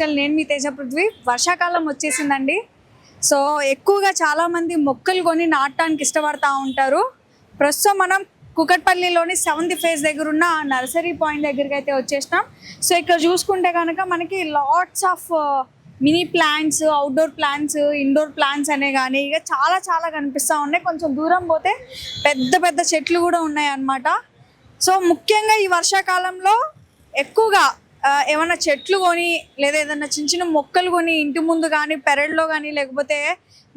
Style. నేను మీ తేజ పృథ్వీ. వర్షాకాలం వచ్చేసిందండి. సో ఎక్కువగా చాలామంది మొక్కలు కొని నాటడానికి ఇష్టపడతా ఉంటారు. ప్రస్తుతం మనం కుకట్పల్లిలోని 7th ఫేజ్ దగ్గర ఉన్న నర్సరీ పాయింట్ దగ్గరికి అయితే వచ్చేసినాం. సో ఇక్కడ చూసుకుంటే కనుక మనకి lots of mini plants, outdoor plants, indoor plants అనే కానీ ఇక చాలా చాలా కనిపిస్తూ ఉన్నాయి. కొంచెం దూరం పోతే పెద్ద పెద్ద చెట్లు కూడా ఉన్నాయి అన్నమాట. సో ముఖ్యంగా ఈ వర్షాకాలంలో ఎక్కువగా ఏమైనా చెట్లు కొని లేదా ఏదైనా చిన్న చిన్న మొక్కలు కొని ఇంటి ముందు కానీ పెరట్లో కానీ లేకపోతే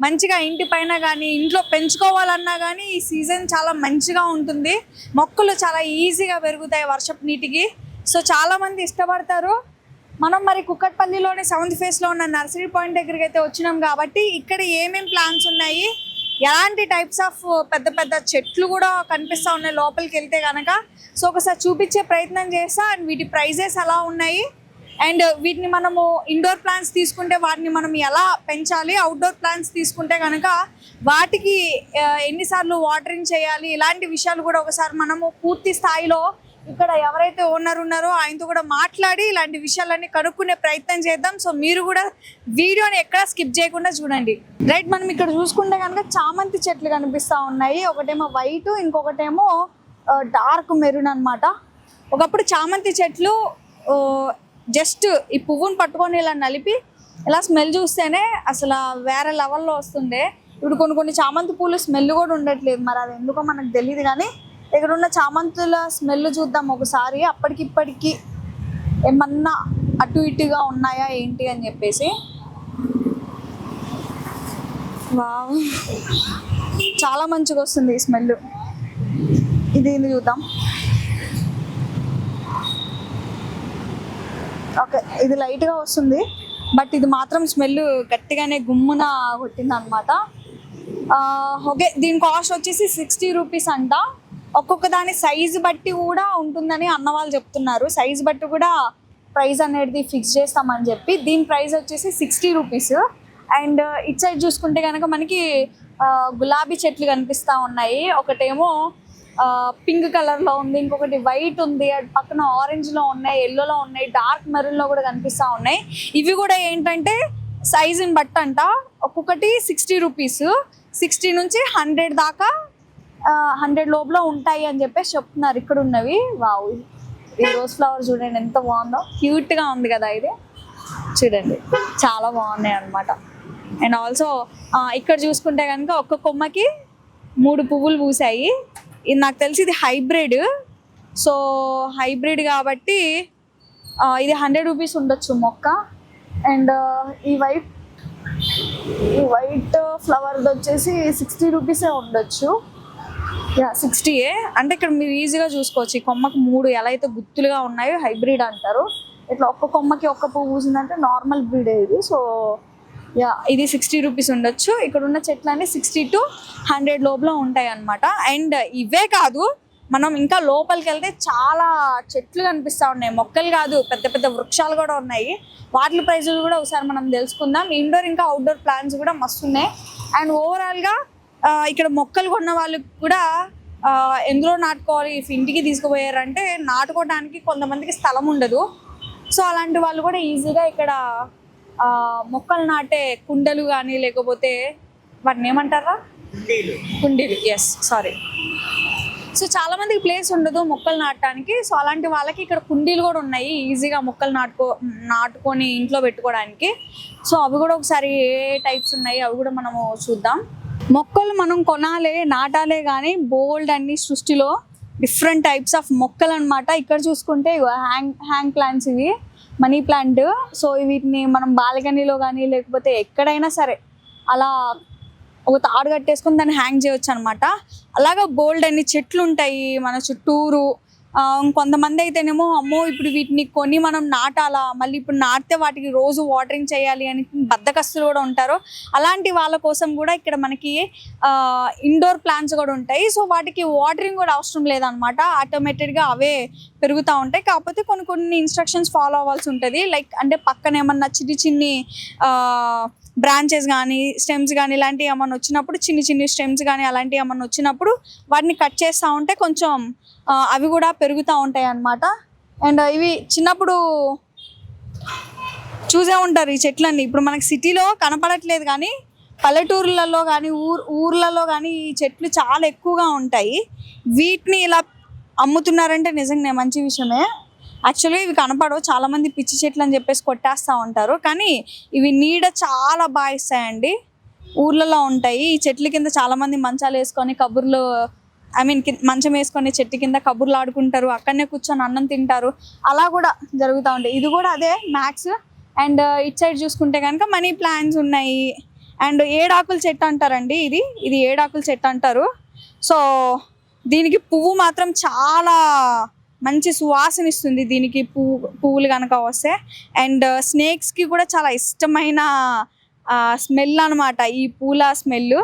మంచిగా ఇంటి పైన కానీ ఇంట్లో పెంచుకోవాలన్నా కానీ ఈ సీజన్ చాలా మంచిగా ఉంటుంది. మొక్కలు చాలా ఈజీగా పెరుగుతాయి వర్షపు నీటికి. సో చాలామంది ఇష్టపడతారు. మనం మరి కుకట్పల్లిలోని 7th ఫేజ్లో ఉన్న నర్సరీ పాయింట్ దగ్గరికి అయితే వచ్చినాం కాబట్టి ఇక్కడ ఏమేమి ప్లాంట్స్ ఉన్నాయి, ఎలాంటి టైప్స్ ఆఫ్ పెద్ద పెద్ద చెట్లు కూడా కనిపిస్తూ ఉన్నాయి లోపలికి వెళ్తే కనుక. సో ఒకసారి చూపించే ప్రయత్నం చేస్తా. అండ్ వీటి ప్రైజెస్ ఎలా ఉన్నాయి అండ్ వీటిని మనము ఇండోర్ ప్లాంట్స్ తీసుకుంటే వాటిని మనం ఎలా పెంచాలి, అవుట్డోర్ ప్లాంట్స్ తీసుకుంటే కనుక వాటికి ఎన్నిసార్లు వాటరింగ్ చేయాలి, ఇలాంటి విషయాలు కూడా ఒకసారి మనము పూర్తి స్థాయిలో ఇక్కడ ఎవరైతే ఓనర్ ఉన్నారో ఆయనతో కూడా మాట్లాడి ఇలాంటి విషయాలన్నీ కనుక్కునే ప్రయత్నం చేద్దాం. సో మీరు కూడా వీడియోని ఎక్కడ స్కిప్ చేయకుండా చూడండి. రైట్, మనం ఇక్కడ చూసుకుంటే కనుక చామంతి చెట్లు కనిపిస్తూ ఉన్నాయి. ఒకటేమో వైట్, ఇంకొకటేమో డార్క్ మెరూన్ అనమాట. ఒకప్పుడు చామంతి చెట్లు జస్ట్ ఈ పువ్వును పట్టుకొని ఇలా నలిపి ఇలా స్మెల్ చూస్తేనే అసలు వేరే లెవెల్లో వస్తుండే. ఇప్పుడు కొన్ని చామంతి పూలు స్మెల్ కూడా ఉండట్లేదు. మరి అది ఎందుకో మనకు తెలియదు. కానీ ఇక్కడ ఉన్న చామంతుల స్మెల్ చూద్దాం ఒకసారి. అప్పటికిప్పటికి ఏమన్నా అటు ఇటుగా ఉన్నాయా ఏంటి అని చెప్పేసి. వావ్, చాలా మంచిగా వస్తుంది ఈ స్మెల్. ఇది చూద్దాం. ఓకే, ఇది లైట్గా వస్తుంది బట్ ఇది మాత్రం స్మెల్ గట్టిగానే గుమ్మున కొట్టింది అనమాట. ఓకే, దీని కాస్ట్ వచ్చేసి 60 రూపీస్ అంట. ఒక్కొక్క దాని సైజు బట్టి కూడా ఉంటుందని అన్నవాళ్ళు చెప్తున్నారు. సైజు బట్టి కూడా ప్రైస్ అనేది ఫిక్స్ చేస్తామని చెప్పి. దీని ప్రైస్ వచ్చేసి 60 రూపీస్. అండ్ ఇటు సైడ్ చూసుకుంటే కనుక మనకి గులాబీ చెట్లు కనిపిస్తూ ఉన్నాయి. ఒకటేమో పింక్ కలర్లో ఉంది, ఇంకొకటి వైట్ ఉంది, అటు పక్కన ఆరెంజ్లో ఉన్నాయి, ఎల్లోలో ఉన్నాయి, డార్క్ మెరూన్లో కూడా కనిపిస్తూ ఉన్నాయి. ఇవి కూడా ఏంటంటే సైజుని బట్టి అంట. ఒక్కొక్కటి 60 రూపీస్. 60 నుంచి 100 దాకా 100 లోపల ఉంటాయి అని చెప్పేసి చెప్తున్నారు ఇక్కడ ఉన్నవి. వావ్, ఈ రోజ్ ఫ్లవర్ చూడండి ఎంత బాగుందో, క్యూట్గా ఉంది కదా. ఇది చూడండి చాలా బాగున్నాయి అనమాట. అండ్ ఆల్సో ఇక్కడ చూసుకుంటే కనుక ఒక్క కొమ్మకి 3 పువ్వులు పూసాయి. ఇది నాకు తెలిసి ఇది హైబ్రిడ్. సో హైబ్రిడ్ కాబట్టి ఇది 100 రూపీస్ ఉండొచ్చు మొక్క. అండ్ ఈ వైట్ ఫ్లవర్ది వచ్చేసి 60 రూపీసే ఉండొచ్చు. 60ఏ అంటే ఇక్కడ మీరు ఈజీగా చూసుకోవచ్చు. ఈ కొమ్మకు 3 ఎలా అయితే గుత్తులుగా ఉన్నాయో హైబ్రిడ్ అంటారు. ఇట్లా ఒక్క కొమ్మకి ఒక్క పువ్వు పూసిందంటే నార్మల్ బ్రీడ్ ఇది. సో ఇది 60 రూపీస్ ఉండొచ్చు. ఇక్కడ ఉన్న చెట్లన్నీ 60 to 100 లోపల ఉంటాయి అన్నమాట. అండ్ ఇవే కాదు, మనం ఇంకా లోపలికి వెళ్తే చాలా చెట్లు కనిపిస్తూ ఉన్నాయి. మొక్కలు కాదు, పెద్ద పెద్ద వృక్షాలు కూడా ఉన్నాయి. వాటి ప్రైజులు కూడా ఒకసారి మనం తెలుసుకుందాం. ఇండోర్ ఇంకా అవుట్డోర్ ప్లాంట్స్ కూడా మస్తు ఉన్నాయి. అండ్ ఓవరాల్గా ఇక్కడ మొక్కలు కొన్న వాళ్ళకి కూడా ఎందులో నాటుకోవాలి, ఇంటికి తీసుకుపోయారంటే నాటుకోవడానికి కొంతమందికి స్థలం ఉండదు. సో అలాంటి వాళ్ళు కూడా ఈజీగా ఇక్కడ మొక్కలు నాటే కుండలు కానీ లేకపోతే వాటిని ఏమంటారా, కుండీలు. Yes, sorry. సో చాలా మందికి ప్లేస్ ఉండదు మొక్కలు నాటడానికి. సో అలాంటి వాళ్ళకి ఇక్కడ కుండీలు కూడా ఉన్నాయి, ఈజీగా మొక్కలు నాటుకొని ఇంట్లో పెట్టుకోవడానికి. సో అవి కూడా ఒకసారి ఏ టైప్స్ ఉన్నాయి అవి కూడా మనము చూద్దాం. మొక్కలు మనం కొనాలే నాటాలే కానీ బోల్డ్ అన్ని సృష్టిలో డిఫరెంట్ టైప్స్ ఆఫ్ మొక్కలు అనమాట. ఇక్కడ చూసుకుంటే హ్యాంగ్ ప్లాంట్స్, ఇవి మనీ ప్లాంట్. సో వీటిని మనం బాల్కనీలో కానీ లేకపోతే ఎక్కడైనా సరే అలా ఒక తాడు కట్టేసుకొని దాన్ని హ్యాంగ్ చేయొచ్చు అనమాట. అలాగా బోల్డ్ అన్ని చెట్లు ఉంటాయి మన చుట్టూరు. కొంతమంది అయితేనేమో అమ్మో ఇప్పుడు వీటిని కొని మనం నాటాలా, మళ్ళీ ఇప్పుడు నాటితే వాటికి రోజు వాటరింగ్ చేయాలి అని బద్దకస్తులు కూడా ఉంటారు. అలాంటి వాళ్ళ కోసం కూడా ఇక్కడ మనకి ఇండోర్ ప్లాంట్స్ కూడా ఉంటాయి. సో వాటికి వాటరింగ్ కూడా అవసరం లేదనమాట, ఆటోమేటెడ్గా అవే పెరుగుతూ ఉంటాయి. కాకపోతే కొన్ని ఇన్స్ట్రక్షన్స్ ఫాలో అవ్వాల్సి ఉంటుంది. లైక్ అంటే పక్కన ఏమన్నా చిన్ని బ్రాంచెస్ కానీ స్టెమ్స్ కానీ ఇలాంటివి ఏమన్నా వచ్చినప్పుడు, చిన్ని స్టెమ్స్ కానీ అలాంటివి ఏమన్నా వచ్చినప్పుడు వాటిని కట్ చేస్తూ ఉంటే కొంచెం అవి కూడా పెరుగుతూ ఉంటాయి అన్నమాట. అండ్ ఇవి చిన్నప్పుడు చూసే ఉంటారు ఈ చెట్లన్నీ. ఇప్పుడు మనకి సిటీలో కనపడట్లేదు కానీ పల్లెటూర్లలో కానీ ఊర్లలో కానీ ఈ చెట్లు చాలా ఎక్కువగా ఉంటాయి. వీటిని ఇలా అమ్ముతున్నారంటే నిజంగా మంచి విషయమే. యాక్చువల్గా ఇవి కనపడవు, చాలామంది పిచ్చి చెట్లు అని చెప్పేసి కొట్టేస్తూ ఉంటారు, కానీ ఇవి నీడ చాలా బాగా ఇస్తాయండి. ఊర్లలో ఉంటాయి ఈ చెట్ల కింద చాలామంది మంచాలు వేసుకొని కబుర్లు మంచం వేసుకొని చెట్టు కింద కబుర్లు ఆడుకుంటారు, అక్కడనే కూర్చొని అన్నం తింటారు, అలా కూడా జరుగుతూ ఉంటాయి. ఇది కూడా అదే మ్యాక్స్. అండ్ ఇటు సైడ్ చూసుకుంటే కనుక మనీ ప్లాంట్స్ ఉన్నాయి. అండ్ ఏడాకుల చెట్టు అంటారండి, ఇది ఏడాకుల చెట్టు అంటారు. సో దీనికి పువ్వు మాత్రం చాలా మంచి సువాసన ఇస్తుంది దీనికి పువ్వులు కనుక వస్తే. అండ్ స్నేక్స్కి కూడా చాలా ఇష్టమైన స్మెల్ అనమాట ఈ పూల స్మెల్.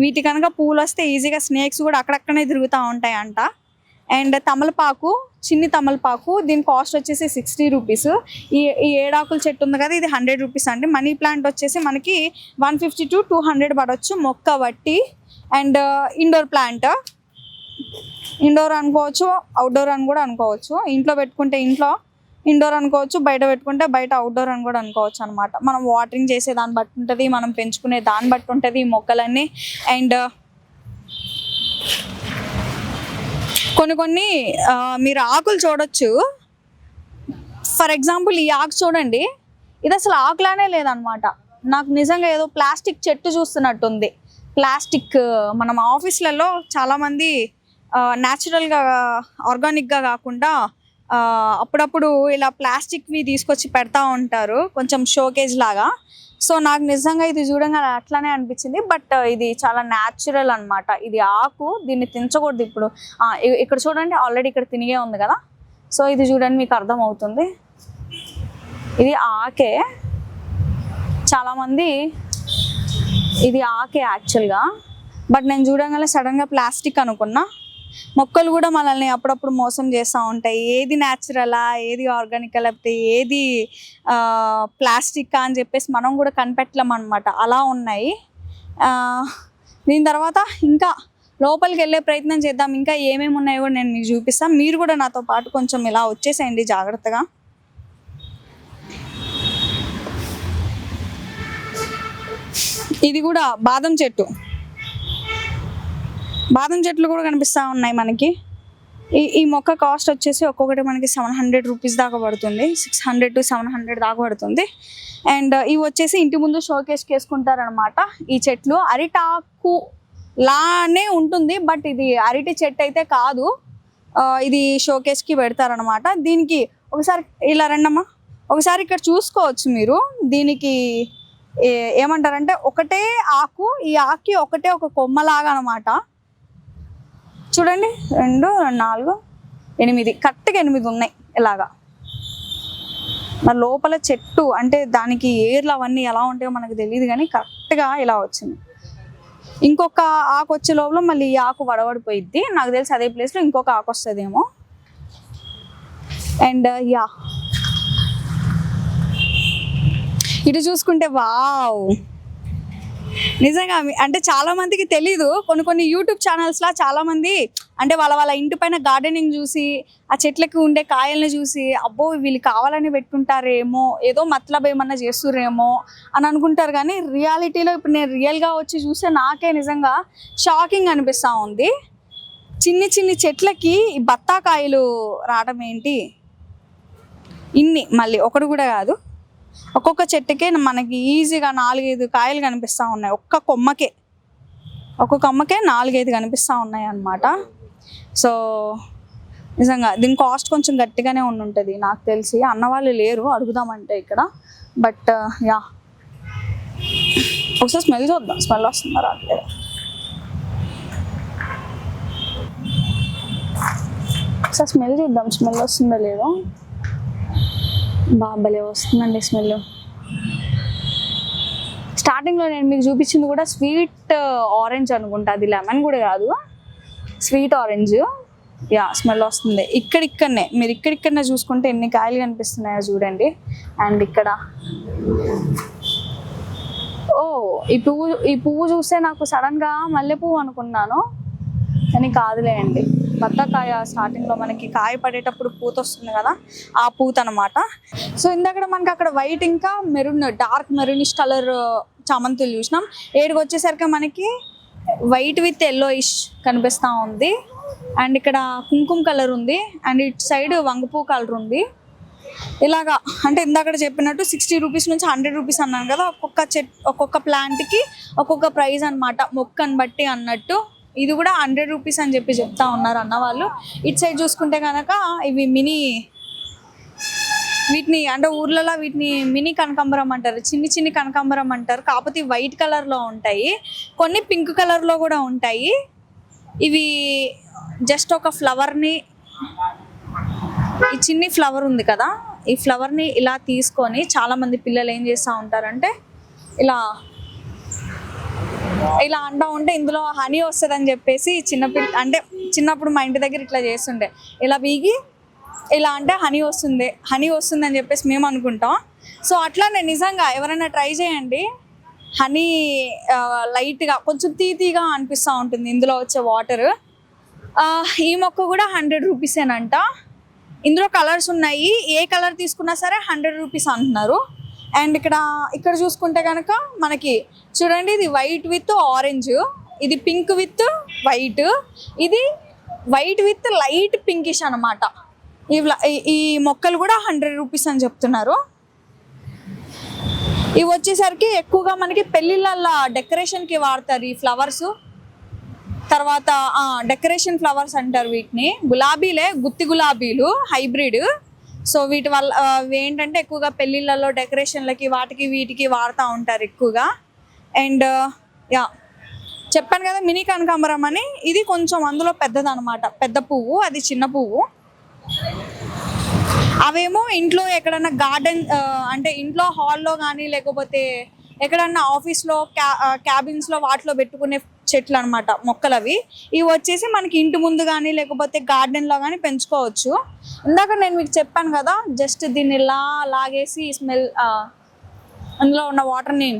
వీటి కనుక పువ్వులు వస్తే ఈజీగా స్నేక్స్ కూడా అక్కడక్కడనే తిరుగుతూ ఉంటాయి అంట. అండ్ తమలపాకు, చిన్ని తమలపాకు, దీని కాస్ట్ వచ్చేసి 60 రూపీస్. ఈ ఏడాకుల చెట్టు ఉంది కదా, ఇది 100 రూపీస్ అండి. మనీ ప్లాంట్ వచ్చేసి మనకి 150 to 200 పడవచ్చు మొక్క బట్టి. అండ్ ఇండోర్ ప్లాంట్, ఇండోర్ అనుకోవచ్చు, అవుట్డోర్ అని కూడా అనుకోవచ్చు. ఇంట్లో పెట్టుకుంటే ఇంట్లో ఇండోర్ అనుకోవచ్చు, బయట పెట్టుకుంటే బయట అవుట్డోర్ అని కూడా అనుకోవచ్చు అనమాట. మనం వాటరింగ్ చేసే దాన్ని బట్టి ఉంటుంది, మనం పెంచుకునే దాన్ని బట్టి ఉంటుంది ఈ మొక్కలన్నీ. అండ్ కొన్ని మీరు ఆకులు చూడొచ్చు. ఫర్ ఎగ్జాంపుల్ ఈ ఆకు చూడండి, ఇది అసలు ఆకులానే లేదనమాట. నాకు నిజంగా ఏదో ప్లాస్టిక్ చెట్టు చూస్తున్నట్టుంది. ప్లాస్టిక్ మనం ఆఫీస్లలో చాలామంది న్యాచురల్గా ఆర్గానిక్గా కాకుండా అప్పుడప్పుడు ఇలా ప్లాస్టిక్వి తీసుకొచ్చి పెడతా ఉంటారు, కొంచెం షోకేజ్ లాగా. సో నాకు నిజంగా ఇది చూడంగా అట్లానే అనిపించింది. బట్ ఇది చాలా న్యాచురల్ అనమాట. ఇది ఆకు, దీన్ని తినకూడదు. ఇప్పుడు ఇక్కడ చూడండి, ఆల్రెడీ ఇక్కడ తినిగే ఉంది కదా. సో ఇది చూడండి, మీకు అర్థం అవుతుంది, ఇది ఆకే. చాలామంది ఇది ఆకే యాక్చువల్గా, బట్ నేను చూడగానే సడన్గా ప్లాస్టిక్ అనుకున్నా. మొక్కలు కూడా మనల్ని అప్పుడప్పుడు మోసం చేస్తూ ఉంటాయి. ఏది న్యాచురలా, ఏది ఆర్గానికా, లేకపోతే ఏది ప్లాస్టికా అని చెప్పేసి మనం కూడా కనిపెట్టలేం అనమాట. అలా ఉన్నాయి. దీని తర్వాత ఇంకా లోపలికి వెళ్ళే ప్రయత్నం చేద్దాం. ఇంకా ఏమేమి ఉన్నాయో కూడా నేను మీకు చూపిస్తాను. మీరు కూడా నాతో పాటు కొంచెం ఇలా వచ్చేసేయండి జాగ్రత్తగా. ఇది కూడా బాదం చెట్టు. బాదం చెట్లు కూడా కనిపిస్తూ ఉన్నాయి మనకి. ఈ మొక్క కాస్ట్ వచ్చేసి ఒక్కొక్కటి మనకి 700 రూపీస్ దాకా పడుతుంది, 600 to 700 దాకా పడుతుంది. అండ్ ఇవి వచ్చేసి ఇంటి ముందు షోకేస్కి వేసుకుంటారనమాట. ఈ చెట్లు అరిటాకు లానే ఉంటుంది, బట్ ఇది అరటి చెట్టు అయితే కాదు. ఇది షోకేస్కి పెడతారనమాట. దీనికి ఒకసారి ఇలా రండమ్మా, ఒకసారి ఇక్కడ చూసుకోవచ్చు మీరు. దీనికి ఏమంటారంటే ఒకటే ఆకు, ఈ ఆకు ఒకటే ఒక కొమ్మలాగా అనమాట. చూడండి, 2, 4, 8, కరెక్ట్గా 8 ఉన్నాయి ఇలాగా. మరి లోపల చెట్టు అంటే దానికి ఏర్లు అవన్నీ ఎలా ఉంటాయో మనకు తెలియదు, కానీ కరెక్ట్గా ఇలా వచ్చింది. ఇంకొక ఆకు వచ్చే లోపల మళ్ళీ ఈ ఆకు వడవడిపోయిద్ది. నాకు తెలిసి అదే ప్లేస్లో ఇంకొక ఆకు వస్తుందేమో. అండ్ ఇటు చూసుకుంటే వావ్, నిజంగా అంటే చాలా మందికి తెలీదు. కొన్ని యూట్యూబ్ ఛానల్స్లో చాలామంది అంటే వాళ్ళ ఇంటి పైన గార్డెనింగ్ చూసి ఆ చెట్లకి ఉండే కాయల్ని చూసి అబ్బో వీళ్ళు కావాలని పెట్టుకుంటారేమో, ఏదో మతలబ్ ఏమన్నా చేస్తుర్రేమో అని అనుకుంటారు. కానీ రియాలిటీలో ఇప్పుడు నేను రియల్గా వచ్చి చూస్తే నాకే నిజంగా షాకింగ్ అనిపిస్తూ ఉంది. చిన్ని చెట్లకి ఈ బత్తాకాయలు రావడం ఏంటి, ఇన్ని మళ్ళీ ఒకటి కూడా కాదు, ఒక్కొక్క చెట్టుకే మనకి ఈజీగా 4-5 కాయలు కనిపిస్తూ ఉన్నాయి. ఒక్కొక్క కొమ్మకే 4-5 కనిపిస్తూ ఉన్నాయి అన్నమాట. సో నిజంగా దీని కాస్ట్ కొంచెం గట్టిగానే ఉంటుంది నాకు తెలిసి. అన్నవాళ్ళు లేరు అడుగుదామంటే ఇక్కడ, బట్ ఒకసారి స్మెల్ చూద్దాం, స్మెల్ వస్తుందా రావట్లేదు. ఒకసారి స్మెల్ చూద్దాం, స్మెల్ వస్తుందో లేదో. బాబలే వస్తుందండి స్మెల్. స్టార్టింగ్లో నేను మీకు చూపించింది కూడా స్వీట్ ఆరెంజ్ అనుకుంటా, అది లెమన్ కూడా కాదు, స్వీట్ ఆరెంజ్. స్మెల్ వస్తుంది. ఇక్కడనే మీరు ఇక్కడనే చూసుకుంటే ఎన్ని కాయలు కనిపిస్తున్నాయో చూడండి. అండ్ ఇక్కడ ఈ పువ్వు చూస్తే నాకు సడన్గా మల్లెపువ్వు అనుకున్నాను, కానీ కాదులే అండి. బత్తాకాయ స్టార్టింగ్లో మనకి కాయ పడేటప్పుడు పూత వస్తుంది కదా, ఆ పూత అనమాట. సో ఇందాక మనకి అక్కడ వైట్ ఇంకా మెరూన్, డార్క్ మెరూనిష్ కలర్ చామంతులు చూసినాం. ఏడుకి వచ్చేసరికి మనకి వైట్ విత్ ఎల్లోయిష్ కనిపిస్తూ ఉంది. అండ్ ఇక్కడ కుంకుమ కలర్ ఉంది, అండ్ ఇటు సైడ్ వంగపూ కలర్ ఉంది. ఇలాగా అంటే ఇందాక చెప్పినట్టు 60 రూపీస్ నుంచి 100 రూపీస్ అన్నాను కదా, ఒక్కొక్క ప్లాంట్కి ఒక్కొక్క ప్రైస్ అనమాట, మొక్కను బట్టి అన్నట్టు. ఇది కూడా 100 రూపీస్ అని చెప్తా ఉన్నారు అన్న వాళ్ళు. ఇటు సైడ్ చూసుకుంటే కనుక ఇవి వీటిని అంటే ఊర్లలో వీటిని మినీ కనకాంబరం అంటారు, చిన్ని కనకాంబరం అంటారు. కాకపోతే వైట్ కలర్లో ఉంటాయి, కొన్ని పింక్ కలర్లో కూడా ఉంటాయి. ఇవి జస్ట్ ఒక ఫ్లవర్ని, ఈ చిన్ని ఫ్లవర్ ఉంది కదా, ఈ ఫ్లవర్ని ఇలా తీసుకొని చాలామంది పిల్లలు ఏం చేస్తూ ఉంటారంటే ఇలా అంటూ ఉంటే ఇందులో హనీ వస్తుందని చెప్పేసి చిన్నప్పుడు మా ఇంటి దగ్గర ఇట్లా చేస్తుండే. ఇలా బీగి ఇలా అంటే హనీ వస్తుంది అని చెప్పేసి మేము అనుకుంటాం. సో అట్లానే నిజంగా ఎవరైనా ట్రై చేయండి. హనీ లైట్గా కొంచెం తీగా అనిపిస్తూ ఉంటుంది ఇందులో వచ్చే వాటర్. ఈ మొక్క కూడా 100 రూపీసేనంట. ఇందులో కలర్స్ ఉన్నాయి, ఏ కలర్ తీసుకున్నా సరే 100 రూపీస్ అంటున్నారు. అండ్ ఇక్కడ చూసుకుంటే కనుక మనకి చూడండి, ఇది వైట్ విత్ ఆరెంజ్, ఇది పింక్ విత్ వైట్, ఇది వైట్ విత్ లైట్ పింకిష్ అనమాట. ఈ మొక్కలు కూడా 100 రూపీస్ అని చెప్తున్నారు. ఇవి వచ్చేసరికి ఎక్కువగా మనకి పెళ్ళిళ్ళ డెకరేషన్కి వాడతారు ఈ ఫ్లవర్స్. తర్వాత డెకరేషన్ ఫ్లవర్స్ అంటారు వీటిని. గులాబీలే, గుత్తి గులాబీలు హైబ్రిడ్. సో వీటి వల్ల ఏంటంటే ఎక్కువగా పెళ్ళిళ్ళలో డెకరేషన్లకి వాటికి వీటికి వాడుతూ ఉంటారు ఎక్కువగా. అండ్ చెప్పాను కదా మినీ కనకాంబరం అని, ఇది కొంచెం అందులో పెద్దదనమాట, పెద్ద పువ్వు, అది చిన్న పువ్వు. అవేమో ఇంట్లో ఎక్కడన్నా గార్డెన్ అంటే ఇంట్లో హాల్లో కానీ లేకపోతే ఎక్కడన్నా ఆఫీస్లో క్యాబిన్స్లో వాటిలో పెట్టుకునే చెట్లు అనమాట, మొక్కలు అవి. ఇవి వచ్చేసి మనకి ఇంటి ముందు కానీ లేకపోతే గార్డెన్లో కానీ పెంచుకోవచ్చు. ఇందాక నేను మీకు చెప్పాను కదా, జస్ట్ దీన్ని ఇలా లాగేసి స్మెల్ అందులో ఉన్న వాటర్ని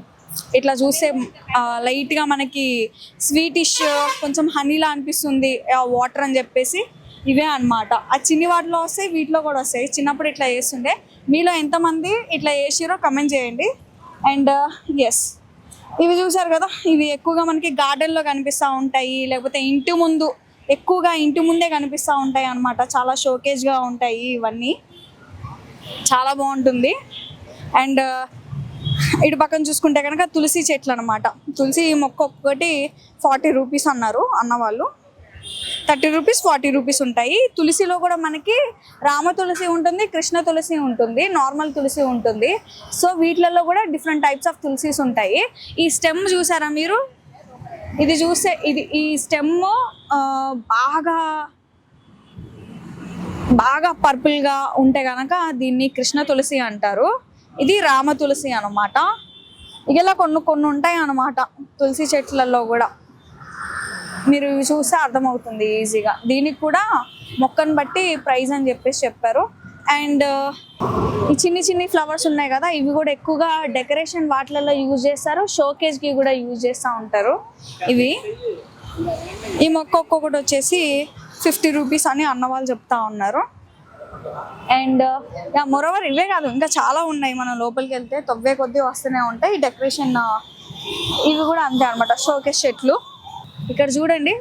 ఇట్లా చూస్తే లైట్గా మనకి స్వీటిష్ కొంచెం హనీలా అనిపిస్తుంది వాటర్ అని చెప్పేసి. ఇవే అనమాట, ఆ చిన్ని వాటిలో వస్తాయి, వీటిలో కూడా వస్తాయి. చిన్నప్పుడు ఇట్లా చేస్తుండే. మీలో ఎంతమంది ఇట్లా చేసిరో కమెంట్ చేయండి. అండ్ ఎస్, ఇవి చూసారు కదా, ఇవి ఎక్కువగా మనకి గార్డెన్లో కనిపిస్తూ ఉంటాయి, లేకపోతే ఎక్కువగా ఇంటి ముందే కనిపిస్తూ ఉంటాయి అన్నమాట. చాలా షోకేజ్గా ఉంటాయి ఇవన్నీ, చాలా బాగుంటుంది. అండ్ ఇటు పక్కన చూసుకుంటే కనుక తులసి చెట్లు అనమాట. తులసి మొక్క ఒక్కటి 40 రూపీస్ అన్నారు అన్నవాళ్ళు. 30 రూపీస్ 40 రూపీస్ ఉంటాయి. తులసిలో కూడా మనకి రామ తులసి ఉంటుంది, కృష్ణ తులసి ఉంటుంది, నార్మల్ తులసి ఉంటుంది. సో వీటిలలో కూడా డిఫరెంట్ టైప్స్ ఆఫ్ తులసీస్ ఉంటాయి. ఈ స్టెమ్ చూసారా మీరు, ఇది చూస్తే ఈ స్టెమ్ బాగా పర్పుల్గా ఉంటే కనుక దీన్ని కృష్ణ తులసి అంటారు. ఇది రామ తులసి అనమాట. ఇలా కొన్ని ఉంటాయి అన్నమాట తులసి చెట్లలో కూడా. మీరు చూస్తే అర్థమవుతుంది ఈజీగా. దీనికి కూడా మొక్కను బట్టి ప్రైస్ అని చెప్పేసి చెప్పారు. అండ్ ఈ చిన్ని ఫ్లవర్స్ ఉన్నాయి కదా, ఇవి కూడా ఎక్కువగా డెకరేషన్ వాటిలలో యూజ్ చేస్తారు, షోకేజ్కి కూడా యూజ్ చేస్తూ ఉంటారు ఇవి. ఈ మొక్క ఒక్కొక్కటి వచ్చేసి 50 రూపీస్ అని అన్నవాళ్ళు చెప్తా ఉన్నారు. అండ్ మోరోవర్ ఇవే కాదు, ఇంకా చాలా ఉన్నాయి. మనం లోపలికి వెళ్తే తవ్వే కొద్దీ వస్తూనే ఉంటాయి డెకరేషన్. ఇవి కూడా అంతే అనమాట, షోకేస్ చెట్లు. ఇక్కడ చూడండి,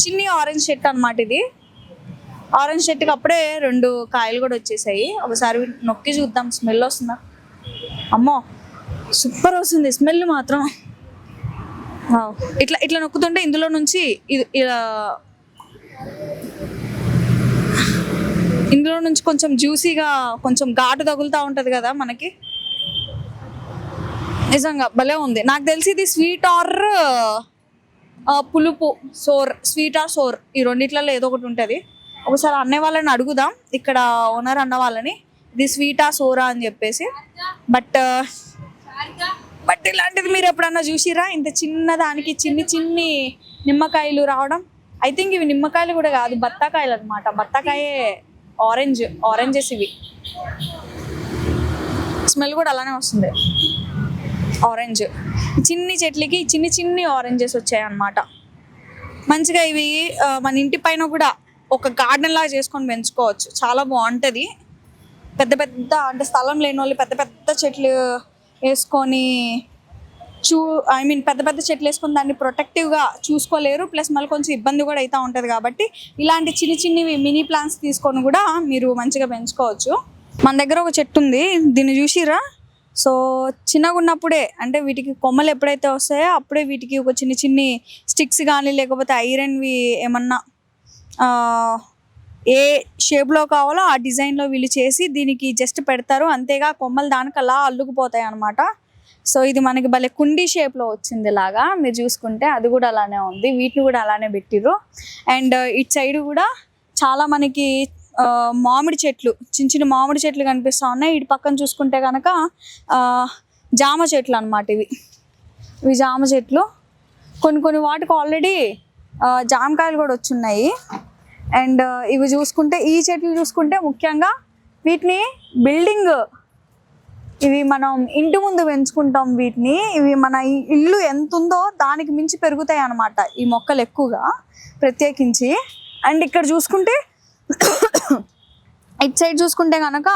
చిన్ని ఆరెంజ్ చెట్టు అనమాట ఇది. ఆరెంజ్ చెట్టుకి అప్పుడే 2 కాయలు కూడా వచ్చేసాయి. ఒకసారి నొక్కి చూద్దాం, స్మెల్ వస్తుందా? అమ్మో, సూపర్ వస్తుంది స్మెల్ మాత్రం. ఇట్లా నొక్కుతుంటే ఇందులో నుంచి కొంచెం జ్యూసీగా, కొంచెం ఘాటు తగులుతూ ఉంటుంది కదా మనకి. నిజంగా భలే ఉంది. నాకు తెలిసి ఇది స్వీట్ ఆర్ పులుపు, స్వీట్ ఆర్ సోర్, ఈ రెండిట్లలో ఏదో ఒకటి ఉంటుంది. ఒకసారి అన్నయ్య వాళ్ళని అడుగుదాం, ఇక్కడ ఓనర్ అన్న వాళ్ళని, ఇది స్వీటా సోరా అని చెప్పేసి. బట్ ఇలాంటిది మీరు ఎప్పుడన్నా చూసిరా? ఇంత చిన్నదానికి చిన్ని నిమ్మకాయలు రావడం. ఐ థింక్ ఇవి నిమ్మకాయలు కూడా కాదు, బత్తాకాయలు అనమాట. బత్తాకాయే ఆరెంజెస్ ఇవి. స్మెల్ కూడా అలానే వస్తుంది, ఆరెంజ్. చిన్ని చెట్లకి చిన్ని ఆరెంజెస్ వచ్చాయి అన్నమాట. మంచిగా ఇవి మన ఇంటి పైన కూడా ఒక గార్డెన్ లాగా చేసుకొని పెంచుకోవచ్చు, చాలా బాగుంటుంది. పెద్ద పెద్ద అంటే స్థలం లేని వాళ్ళు పెద్ద పెద్ద చెట్లు వేసుకొని పెద్ద పెద్ద చెట్లు వేసుకొని దాన్ని ప్రొటెక్టివ్గా చూసుకోలేరు, ప్లస్ మళ్ళీ కొంచెం ఇబ్బంది కూడా అవుతూ ఉంటుంది. కాబట్టి ఇలాంటి చిన్ని చిన్నవి మినీ ప్లాంట్స్ తీసుకొని కూడా మీరు మంచిగా పెంచుకోవచ్చు. మన దగ్గర ఒక చెట్టు ఉంది, దీన్ని చూసిరా. సో చిన్నగా ఉన్నప్పుడే అంటే వీటికి కొమ్మలు ఎప్పుడైతే వస్తాయో అప్పుడే వీటికి ఒక చిన్ని చిన్ని స్టిక్స్ కానీ లేకపోతే ఐరన్వి ఏమన్నా ఏ షేప్లో కావాలో ఆ డిజైన్లో వీళ్ళు చేసి దీనికి జస్ట్ పెడతారు, అంతేగా కొమ్మలు దానికి అలా అల్లుకుపోతాయి అన్నమాట. సో ఇది మనకి భలే కుండీ షేప్లో వచ్చింది ఇలాగా, మీరు చూసుకుంటే అది కూడా అలానే ఉంది, వీటిని కూడా అలానే పెట్టిర్రు. అండ్ ఇటు సైడ్ కూడా చాలా మనకి మామిడి చెట్లు, చిన్న చిన్న మామిడి చెట్లు కనిపిస్తూ ఉన్నాయి. ఇటు పక్కన చూసుకుంటే కనుక జామ చెట్లు అనమాట. ఇవి జామ చెట్లు. కొన్ని వాటికి ఆల్రెడీ జామకాయలు కూడా వచ్చున్నాయి. అండ్ ఇవి చూసుకుంటే ఈ చెట్లు చూసుకుంటే ముఖ్యంగా వీటిని బిల్డింగ్, ఇవి మనం ఇంటి ముందు పెంచుకుంటాం వీటిని. ఇవి మన ఇల్లు ఎంత ఉందో దానికి మించి పెరుగుతాయి అన్నమాట ఈ మొక్కలు ఎక్కువగా ప్రత్యేకించి. అండ్ ఇక్కడ చూసుకుంటే ఇటు సైడ్ చూసుకుంటే కనుక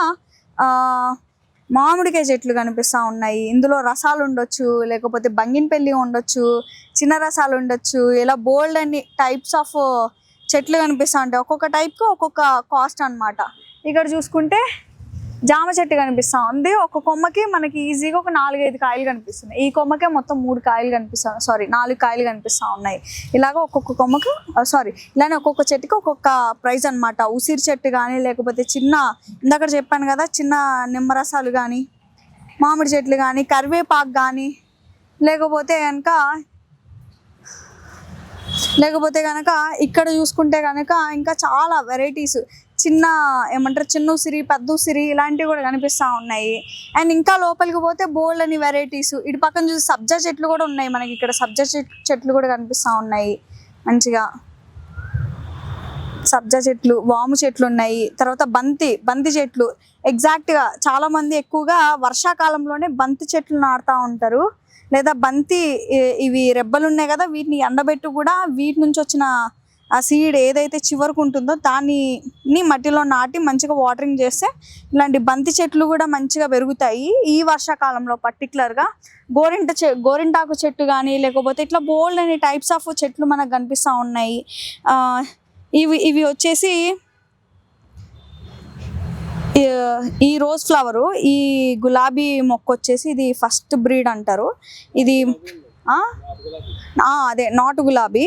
మామిడికాయ చెట్లు కనిపిస్తూ ఉన్నాయి. ఇందులో రసాలు ఉండొచ్చు, లేకపోతే బంగినపల్లి ఉండొచ్చు, చిన్న రసాలు ఉండొచ్చు, ఇలా బోల్డ్ అన్ని టైప్స్ ఆఫ్ చెట్లు కనిపిస్తూ ఉంటాయి. ఒక్కొక్క టైప్కి ఒక్కొక్క కాస్ట్ అనమాట. ఇక్కడ చూసుకుంటే జామ చెట్టు కనిపిస్తూ ఉంది. ఒక కొమ్మకి మనకి ఈజీగా ఒక 4-5 కాయలు కనిపిస్తున్నాయి. ఈ కొమ్మకే మొత్తం 4 కాయలు కనిపిస్తూ ఉన్నాయి. ఇలాగ ఒక్కొక్క కొమ్మకు ఇలానే ఒక్కొక్క చెట్టుకి ఒక్కొక్క ప్రైస్ అనమాట. ఉసిరి చెట్టు కానీ లేకపోతే ఇందాక చెప్పాను కదా చిన్న నిమ్మరసాలు కానీ, మామిడి చెట్లు కానీ, కరివేపాకు కానీ, లేకపోతే కనుక ఇక్కడ చూసుకుంటే కనుక ఇంకా చాలా వెరైటీస్, చిన్న ఉసిరి, పెద్ద ఉసిరి ఇలాంటివి కూడా కనిపిస్తూ ఉన్నాయి. అండ్ ఇంకా లోపలికి పోతే బోల్డ్ అని వెరైటీస్. ఇటు పక్కన చూసి సబ్జా చెట్లు కూడా ఉన్నాయి మనకి. ఇక్కడ సబ్జా చెట్లు కూడా కనిపిస్తూ ఉన్నాయి మంచిగా. సబ్జా చెట్లు, వాము చెట్లు ఉన్నాయి. తర్వాత బంతి చెట్లు. ఎగ్జాక్ట్గా చాలామంది ఎక్కువగా వర్షాకాలంలోనే బంతి చెట్లు నాటుతూ ఉంటారు, లేదా ఇవి రెబ్బలు ఉన్నాయి కదా వీటిని ఎండబెట్టు కూడా వీటి నుంచి వచ్చిన ఆ సీడ్ ఏదైతే చివరకు ఉంటుందో దాన్ని మట్టిలో నాటి మంచిగా వాటరింగ్ చేస్తే ఇలాంటి బంతి చెట్లు కూడా మంచిగా పెరుగుతాయి ఈ వర్షాకాలంలో. పర్టికులర్గా గోరింటాకు చెట్టు కానీ లేకపోతే ఇట్లా బోల్డ్ అనే టైప్స్ ఆఫ్ చెట్లు మనకు కనిపిస్తూ ఉన్నాయి. ఇవి వచ్చేసి ఈ రోజ్ ఫ్లవరు, ఈ గులాబీ మొక్క వచ్చేసి ఇది ఫస్ట్ బ్రీడ్ అంటారు. ఇది అదే నాటు గులాబీ.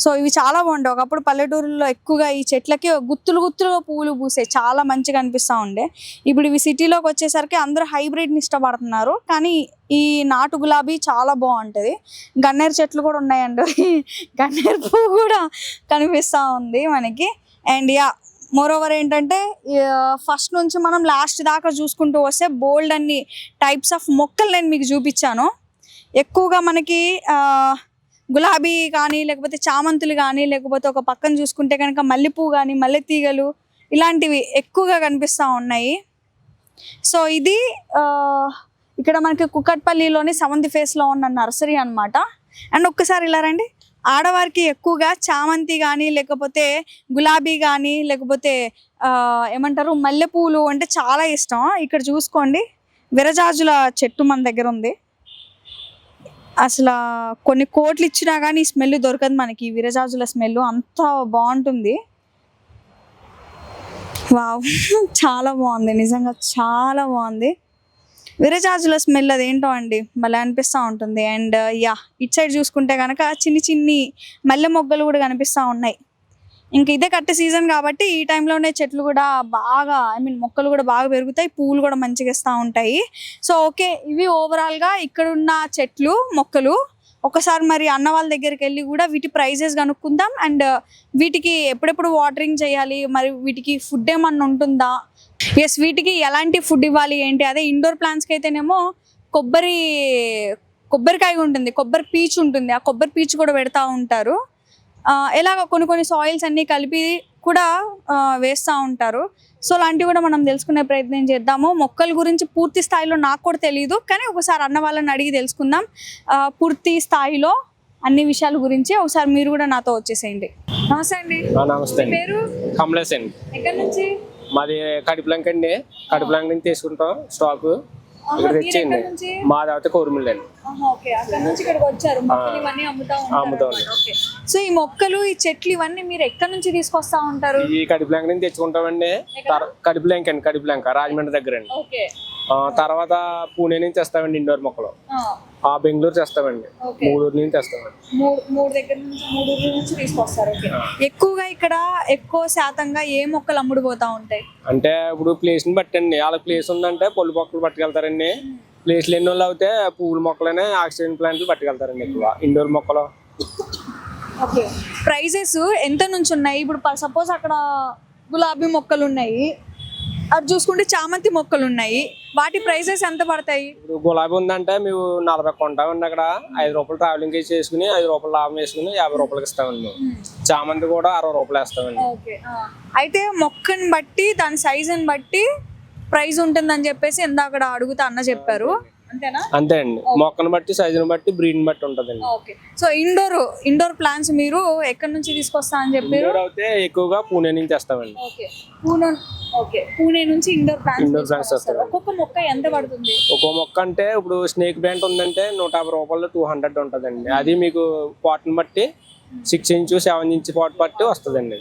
సో ఇవి చాలా బాగుంటాయి. ఒకప్పుడు పల్లెటూరులో ఎక్కువగా ఈ చెట్లకి గుత్తులుగా పువ్వులు పూసాయి, చాలా మంచిగా అనిపిస్తూ ఉండే. ఇప్పుడు ఇవి సిటీలోకి వచ్చేసరికి అందరూ హైబ్రిడ్ని ఇష్టపడుతున్నారు, కానీ ఈ నాటు గులాబీ చాలా బాగుంటుంది. గన్నేరు చెట్లు కూడా ఉన్నాయండి, గన్నేరు పువ్వు కూడా కనిపిస్తూ ఉంది మనకి. అండ్ మోరోవర్ ఏంటంటే ఫస్ట్ నుంచి మనం లాస్ట్ దాకా చూసుకుంటూ వస్తే బోల్డ్ అన్ని టైప్స్ ఆఫ్ మొక్కలు నేను మీకు చూపించాను. ఎక్కువగా మనకి గులాబీ కానీ లేకపోతే చామంతులు కానీ లేకపోతే ఒక పక్కన చూసుకుంటే కనుక మల్లెపూ కానీ మల్లె తీగలు ఇలాంటివి ఎక్కువగా కనిపిస్తూ ఉన్నాయి. సో ఇది ఇక్కడ మనకి కుక్కట్పల్లిలోని 7th ఫేస్లో ఉన్న నర్సరీ అనమాట. అండ్ ఒక్కసారి ఇలా రండి. ఆడవారికి ఎక్కువగా చామంతి కానీ లేకపోతే గులాబీ కానీ లేకపోతే మల్లెపూలు అంటే చాలా ఇష్టం. ఇక్కడ చూసుకోండి, విరజాజుల చెట్టు మన దగ్గర ఉంది. అసలు కొన్ని కోట్లు ఇచ్చినా కానీ ఈ స్మెల్ దొరకదు మనకి, విరజాజుల స్మెల్ అంత బాగుంటుంది. వావ్, చాలా బాగుంది, నిజంగా చాలా బాగుంది. విరజాజుల స్మెల్ అదేంటో అండి మళ్ళీ అనిపిస్తూ ఉంటుంది. అండ్ ఇటు సైడ్ చూసుకుంటే కనుక చిన్ని మల్లె మొగ్గలు కూడా కనిపిస్తూ ఉన్నాయి. ఇంక ఇదే కట్టే సీజన్ కాబట్టి ఈ టైంలోనే చెట్లు కూడా బాగా మొక్కలు కూడా బాగా పెరుగుతాయి, పువ్వులు కూడా మంచిగా ఇస్తూ ఉంటాయి. సో ఓకే, ఇవి ఓవరాల్గా ఇక్కడున్న చెట్లు మొక్కలు. ఒకసారి మరి అన్న వాళ్ళ దగ్గరికి వెళ్ళి కూడా వీటి ప్రైజెస్ కనుక్కుందాం. అండ్ వీటికి ఎప్పుడెప్పుడు వాటరింగ్ చేయాలి, మరి వీటికి ఫుడ్ ఏమన్నా ఉంటుందా, వీటికి ఎలాంటి ఫుడ్ ఇవ్వాలి ఏంటి. అదే ఇండోర్ ప్లాంట్స్కి అయితేనేమో కొబ్బరికాయ ఉంటుంది, కొబ్బరి పీచు ఉంటుంది, ఆ కొబ్బరి పీచు కూడా పెడతా ఉంటారు. ఎలాగ కొన్ని సాయిల్స్ అన్నీ కలిపి కూడా వేస్తూ ఉంటారు. సో అలాంటివి కూడా మనం తెలుసుకునే ప్రయత్నం చేద్దాము. మొక్కల గురించి పూర్తి స్థాయిలో నాకు కూడా తెలియదు, కానీ ఒకసారి అన్న వాళ్ళని అడిగి తెలుసుకుందాం పూర్తి స్థాయిలో. అన్ని విషయాల గురించి ఒకసారి మీరు కూడా నాతో వచ్చేసేయండి. నమస్తే అండి. నమస్తే అండి. పేరు? కమలేష్ అండి. ఎక్కడి నుంచి? మాది కడిపిలంక అండి. కడిపిలంక నుంచి తీసుకుంటాం స్టాక్ ఇక్కడ తెచ్చేయండి. మాది అయితే కోరుమిల్లి అండి. అక్కడ నుంచి ఇక్కడికి వచ్చారు, మొక్కలు ఇవన్నీ అమ్ముతా ఉంటారు. సో ఈ మొక్కలు, ఈ చెట్లు ఇవన్నీ మీరు ఎక్కడి నుంచి తీసుకొస్తా ఉంటారు? ఈ కడిపిలంక నుంచి తెచ్చుకుంటామండి. కడిపిలంక అండి, కడిపిలంక రాజమండ్రి దగ్గర అండి. తర్వాత పూణే నుంచి తెస్తామండి ఇండోర్ మొక్కలు. బెంగళూరు తెస్తామండి, మూడూరు నుంచి తెస్తామండి. మూడు నుంచి తీసుకొస్తారు. ఎక్కువగా ఇక్కడ ఎక్కువ శాతంగా ఏ మొక్కలు అమ్ముడుపోతా ఉంటాయి? అంటే ఇప్పుడు ప్లేస్ ని బట్టి అండి. వాళ్ళకి ప్లేస్ ఉందంటే పళ్ళు మొక్కలు పట్టుకెళ్తారండి. ప్లేస్ లేని వాళ్ళు అయితే పువ్వుల మొక్కలనే ఆక్సిజన్ ప్లాంట్లు పట్టుకెళ్తారండి ఎక్కువ. ఇండోర్ మొక్కలు. ప్రైజెస్ ఎంత నుంచి ఉన్నాయి? ఇప్పుడు సపోజ్ అక్కడ గులాబీ మొక్కలు ఉన్నాయి, అది చూసుకుంటే చామంతి మొక్కలు ఉన్నాయి, వాటి ప్రైసెస్ ఎంత పడతాయి? ఇప్పుడు గులాబీ ఉందంటే మేము 40 కొంటామండి. అక్కడ 5 రూపాయలు ట్రావెలింగ్ చేసుకుని 5 రూపాయలు లాభం వేసుకుని 50 రూపాయలకి ఇస్తామండి. చామంతి కూడా 60 రూపాయలు వేస్తామండి. అయితే మొక్కని బట్టి, దాని సైజుని బట్టి ప్రైస్ ఉంటుందని చెప్పేసి ఇందాక అడుగుతా అన్న చెప్పారు, అంతేనా? అంతే అండి. మొక్కను బట్టి, సైజుని బట్టి, బ్రీడ్ని బట్టి ఉంటదండి. సో ఇండోర్ ప్లాంట్స్ మీరు ఎక్కడి నుంచి తీసుకొస్తా అని చెప్పారు? అయితే ఎక్కువగా పూణే నుంచి వస్తామండి. పూణే నుంచి ఇండోర్ ప్లాంట్స్ వస్తారు. ఒక్కొక్క మొక్క ఎంత పడుతుంది? ఒక్కో మొక్క అంటే ఇప్పుడు స్నేక్ ప్లాంట్ ఉందంటే 150 రూపాయలు 200 ఉంటదండి. అది మీకు పాట్ని బట్టి 6 ఇంచ్ 7 ఇంచ్ పాట్ బట్టి వస్తుందండి.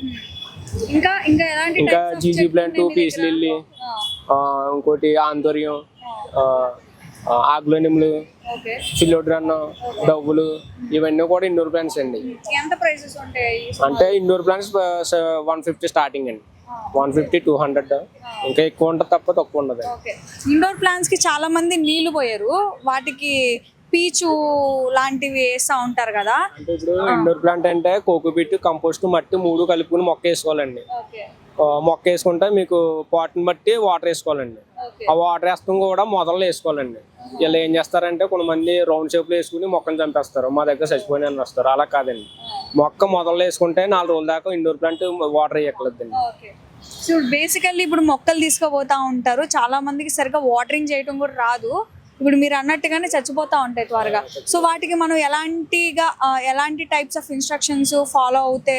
ఇంకా జీజీ ప్లాంట్, పీస్ లిల్లీ, ఇంకోటి ఆంతర్యం, ఆగ్లోనిమ్లు, ఫిలోడ్రన్, డబ్బులు, ఇవన్నీ కూడా ఇండోర్ ప్లాంట్స్ అండి. ఎంత ప్రైసెస్ ఉంటాయి? అంటే ఇండోర్ ప్లాంట్స్ 150 స్టార్టింగ్ అండి. 150, 200, ఇంకా ఎక్కువ ఉంటుంది తప్ప తక్కువ ఉండదు. ఇండోర్ ప్లాంట్స్ కి చాలా మంది నీళ్లు పోయారు, వాటికి పీచు లాంటివి వేస్తా ఉంటారు కదా. అంటే ఇప్పుడు ఇండోర్ ప్లాంట్ అంటే కోకోపీట్, కంపోస్ట్, మట్టి 3 కలుపుకుని మొక్క వేసుకోవాలండి. మొక్క వేసుకుంటే మీకు పాట్ని బట్టి వాటర్ వేసుకోవాలండి. ఆ వాటర్ వేస్తాం కూడా మొదలు వేసుకోవాలండి. ఇలా ఏం చేస్తారంటే కొంతమంది రౌండ్ షేప్ లో వేసుకుని మొక్కను చంపేస్తారు, మా దగ్గర చచ్చిపోయిన వస్తారు. అలా కాదండి, మొక్క మొదలు వేసుకుంటే 4 రోజుల దాకా ఇండోర్ ప్లాంట్ వాటర్ వేయక్కర్లేదండి. సో బేసికల్లీ ఇప్పుడు మొక్కలు తీసుకుపోతా ఉంటారు, చాలా మందికి సరిగ్గా వాటరింగ్ చేయడం కూడా రాదు. ఇప్పుడు మీరు అన్నట్టుగానే చచ్చిపోతా ఉంటాయి త్వరగా. సో వాటికి మనం ఎలాంటి టైప్స్ ఆఫ్ ఇన్స్ట్రక్షన్స్ ఫాలో అవుతే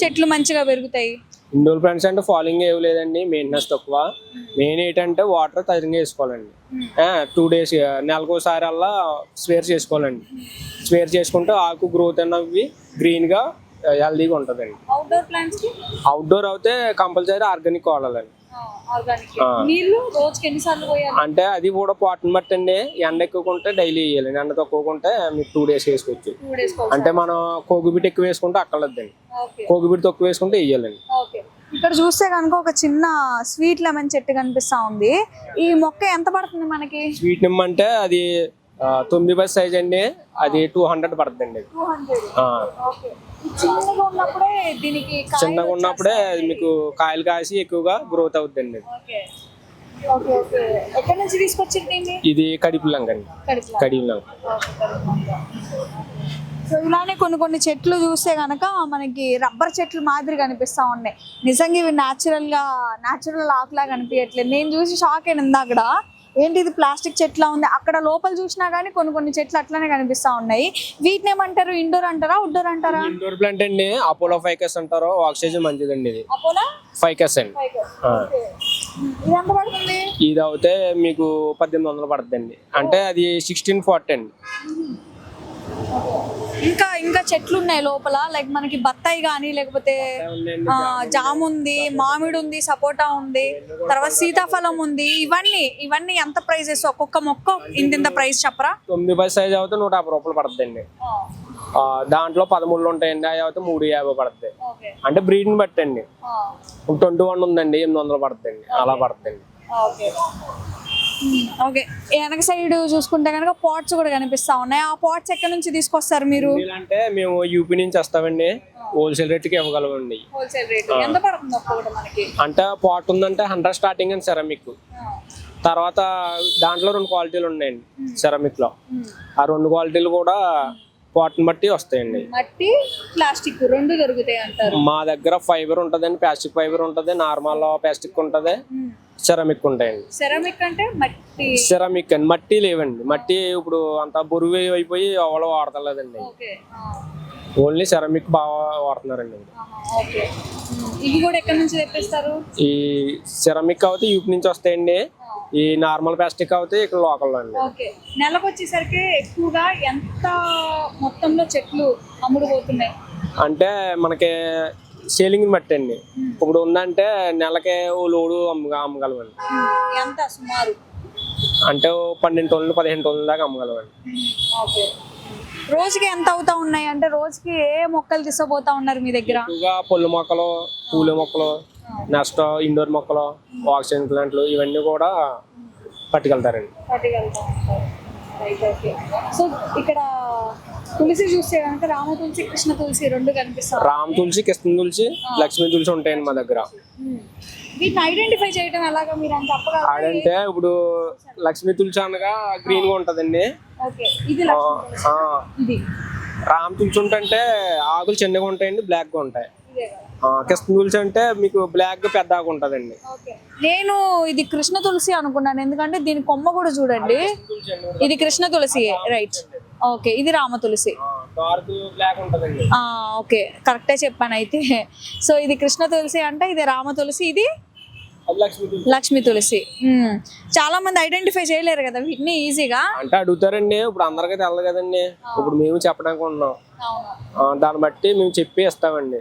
చెట్లు మంచిగా పెరుగుతాయి? ఇండోర్ ప్లాంట్స్ అంటే ఫాలోయింగ్ ఏమి లేదండి, మెయింటెనెన్స్ తక్కువ. మెయిన్ ఏంటంటే వాటర్ తగినంగా వేసుకోవాలండి. 2 డేస్ నెలకోసారి అలా స్వేర్ చేసుకోవాలండి. స్వేర్ చేసుకుంటే ఆకు గ్రోత్ అన్నవి గ్రీన్ గా హెల్దీగా ఉంటుందండి. అవుట్డోర్ అయితే కంపల్సరీ ఆర్గానిక్ వాడాలండి. అంటే అది కూడా పాట్ని బట్టి అండి. ఎండ ఎక్కువకుంటే డైలీ వేయాలండి, ఎండ తక్కువకుంటే మీకు 2 డేస్ వేసుకోవచ్చు. అంటే మనం కోకోపీట్ ఎక్కువ వేసుకుంటే అక్కర్లేదండి, కోకోపీట్ తక్కువ వేసుకుంటే వేయాలండి. ఇక్కడ చూస్తే కనుక ఒక చిన్న స్వీట్ లెమన్ చెట్టు కనిపిస్తా ఉంది. ఈ మొక్క ఎంత పడుతుంది మనకి? స్వీట్ నిమ్మ అంటే అది 9 సైజ్ అండి, అది 200 పడుతుందండి. చిన్నగా ఉన్నప్పుడే మీకు కాయలు కాసి ఎక్కువగా గ్రోత్ అవుతుందండి. ఇది కడిపిలంక అండి, కడిపిలంక. సో ఇలానే కొన్ని చెట్లు చూస్తే గనక మనకి రబ్బర్ చెట్లు మాదిరి కనిపిస్తా ఉన్నాయి. నిజంగా ఇవి న్యాచురల్ ఆకులా కనిపించట్లేదు. నేను చూసి షాక్ అయినా అక్కడ, ఏంటి ఇది ప్లాస్టిక్ చెట్లా ఉంది. అక్కడ లోపల చూసినా గానీ కొన్ని చెట్లు అట్లానే కనిపిస్తా ఉన్నాయి. వీటిని ఏమంటారు? ఇండోర్ అంటారా, అవుట్డోర్ అంటారా? ఇండోర్ ప్లాంట్ అండి. అపోలో ఫైకస్ అంటారు, ఆక్సిజన్ మంచిదండి. ఇది అపోలో ఫైకస్ అండి. ఇది అయితే మీకు 1800 పడుతుందండి. అంటే అది 1640 అండి. ఇంకా చెట్లు ఉన్నాయి లోపల, లైక్ మనకి బత్తాయి గానీ, లేకపోతే జామ్ ఉంది, మామిడి ఉంది, సపోటా ఉంది, తర్వాత సీతాఫలం ఉంది. ఇవన్నీ ఎంత ప్రైజెస్? ఒక్కొక్క మొక్క ఇంత ప్రైస్ చెప్పరా? 9 సైజ్ అయితే 150 రూపాయలు పడుతుందండి. దాంట్లో 13 ఉంటాయండి, అవి అయితే 350 పడుతాయి. అంటే బ్రీడ్ని బట్టి అండి. 21 ఉందండి, 800 పడుతుందండి, అలా పడుతుందండి. ఓకే, వెనక సైడ్ చూసుకుంటే కనుక పాట్స్ కూడా కనిపిస్తా ఉన్నాయి. ఆ పాట్స్ ఎక్కడి నుంచి తీసుకొస్తారు మీరు? అంటే మేము యూపీ నుంచి వస్తామండి, హోల్సేల్ రేట్కి ఇవ్వగలమండి. ఎంత పడుతుంది ఒక్కొక్కటి మనకి? అంటే పాట్ ఉందంటే 100 స్టార్టింగ్ అండి సెరామిక్. తర్వాత దాంట్లో 2 క్వాలిటీలు ఉన్నాయండి సెరామిక్ లో. ఆ 2 క్వాలిటీలు కూడా పాట్ని బట్టి వస్తాయండి. మట్టి ప్లాస్టిక్ రెండు దొరుకుతాయి అంటారు. మా దగ్గర ఫైబర్ ఉంటదండి, ప్లాస్టిక్ ఫైబర్ ఉంటది, నార్మల్ ప్లాస్టిక్ ఉంటది, సెరామిక్ ఉంటాయండి. సెరామిక్ అంటే మట్టి. సెరామిక్ అండి, మట్టి లేవండి. మట్టి ఇప్పుడు అంత బరువు అయిపోయి ఎవరో వాడతలేదండి. ఓన్లీ సెరామిక్ బాగా వాడుతున్నారండి. ఇవి కూడా ఎక్కడి నుంచి తెప్పిస్తారు? ఈ సెరామిక్ అయితే యూపీ నుంచి వస్తాయండి. ఈ నార్మల్ ప్లాస్టిక్ అయితే ఇక్కడ లోకల్లో అండి. నెలకు వచ్చేసరికి ఎక్కువగా ఎంత మొత్తంలో చెట్లు అమ్ముడు పోతున్నాయి అంటే మనకి సేలింగ్ బట్టి అండి. ఇప్పుడు ఉందంటే నెలకే ఓ లోడు అమ్మగలమండి. ఎంత సుమారు అంటే 12 టన్నులు 15 టన్నుల దాకా అమ్మగలమండి. రోజుకి ఎంత అవుతా ఉన్నాయి? అంటే రోజుకి ఏ మొక్కలు తీసుకుపోతా ఉన్నారు మీ దగ్గర? ఎక్కువగా పళ్ళు మొక్కలు, పూల మొక్కలు, నెక్స్ట్ ఇండోర్ మొక్కలు, ఆక్సిజన్ ప్లాంట్లు ఇవన్నీ కూడా పట్టుకెళ్తారండి. సో ఇక్కడ తులసి చూస్తే కనుక రామ తులసి, కృష్ణ తులసి రెండు కనిపిస్తారు. రామ తులసి, కృష్ణ తులసి, లక్ష్మీ తులసి ఉంటాయండి మా దగ్గర. వీటిని ఐడెంటిఫై చేయడం ఎలాగా? మీరు అంత అంటే ఇప్పుడు లక్ష్మీ తులసి అనగా గ్రీన్ గా ఉంటదండి. రామ తులసి ఉంటే ఆకులు చిన్నగా ఉంటాయండి, బ్లాక్ గా ఉంటాయి. కృష్ణ తులసి అంటే మీకు బ్లాక్ గా పెద్ద ఆకు ఉంటదండి. నేను ఇది కృష్ణ తులసి అనుకున్నాను, ఎందుకంటే దీని కొమ్మ కూడా చూడండి. ఇది కృష్ణ తులసి, రైట్. ఓకే, ఇది రామ తులసి. ఓకే, కరెక్టే చెప్పాను అయితే. సో ఇది కృష్ణ తులసి అంటే ఇది రామ తులసి, ఇది లక్ష్మీ తులసి. చాలా మంది ఐడెంటిఫై చేయలేరు కదా వీటిని ఈజీగా. అంటే అడుగుతారండి, ఇప్పుడు అందరికీ తెలదు కదండి. ఇప్పుడు మేము చెప్పడానికి ఉన్నాం, దాన్ని బట్టి మేము చెప్పి ఇస్తామండి.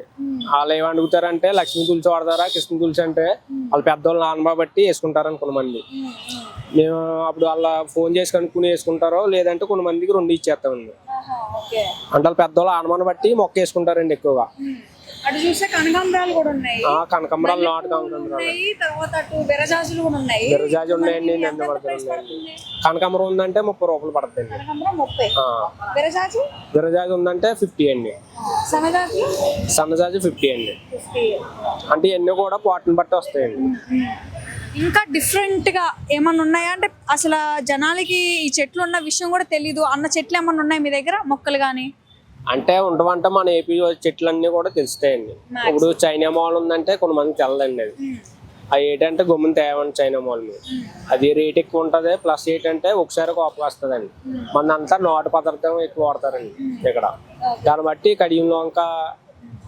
వాళ్ళు ఏమి అడుగుతారంటే లక్ష్మీ తులసి వాడతారా, కృష్ణ తులసి అంటే వాళ్ళు పెద్దవాళ్ళు నాన్న బట్టి వేసుకుంటారని కొంతమంది. మేము అప్పుడు వాళ్ళ ఫోన్ చేసి కనుక్కుని వేసుకుంటారో, లేదంటే కొంతమందికి రెండు ఇచ్చేస్తామండి. అంటే వాళ్ళు పెద్దవాళ్ళు ఆనమాన బట్టి మొక్క వేసుకుంటారండి ఎక్కువగా. అటు చూస్తే కనకాంబరాలు కూడా ఉన్నాయి. కనకాంబరాలు, నాటు కనకాంబరాలు, తర్వాత అటు విరజాజులు కూడా ఉన్నాయి. విరజాజి ఉన్నాయండి, నందివర్ధనం ఉన్నాయండి. కనకాంబరం ఉందంటే 30 రూపాయలు పడుతుంది. విరజాజి ఉందంటే 50 అండి. సన్నజాజి 50 అండి. అంటే ఇవన్నీ కూడా పాటను బట్టి వస్తాయండి. ఇంకా డిఫరెంట్ గా ఏమన్నా ఉన్నాయా? అంటే అసలు జనాలకి ఈ చెట్లు ఉన్న విషయం కూడా తెలీదు అన్న చెట్లు ఏమన్నా ఉన్నాయి మీ దగ్గర, మొక్కలు గానీ? అంటే ఉండవంటే మన ఏపీ చెట్లన్నీ కూడా తెలుస్తాయండి. ఇప్పుడు చైనా మాల్ ఉందంటే కొంతమంది తెలదండి. అది ఏంటంటే గమ్మున తేవండి చైనా మాల్ మీద. అది రేట్ ఎక్కువ ఉంటుంది, ప్లస్ ఏంటంటే ఒకసారి కోపం వస్తుందండి. మనంతా నాటు పదార్థం ఎక్కువ వాడతారండి ఇక్కడ. దాన్ని బట్టి కడియంలో ఇంకా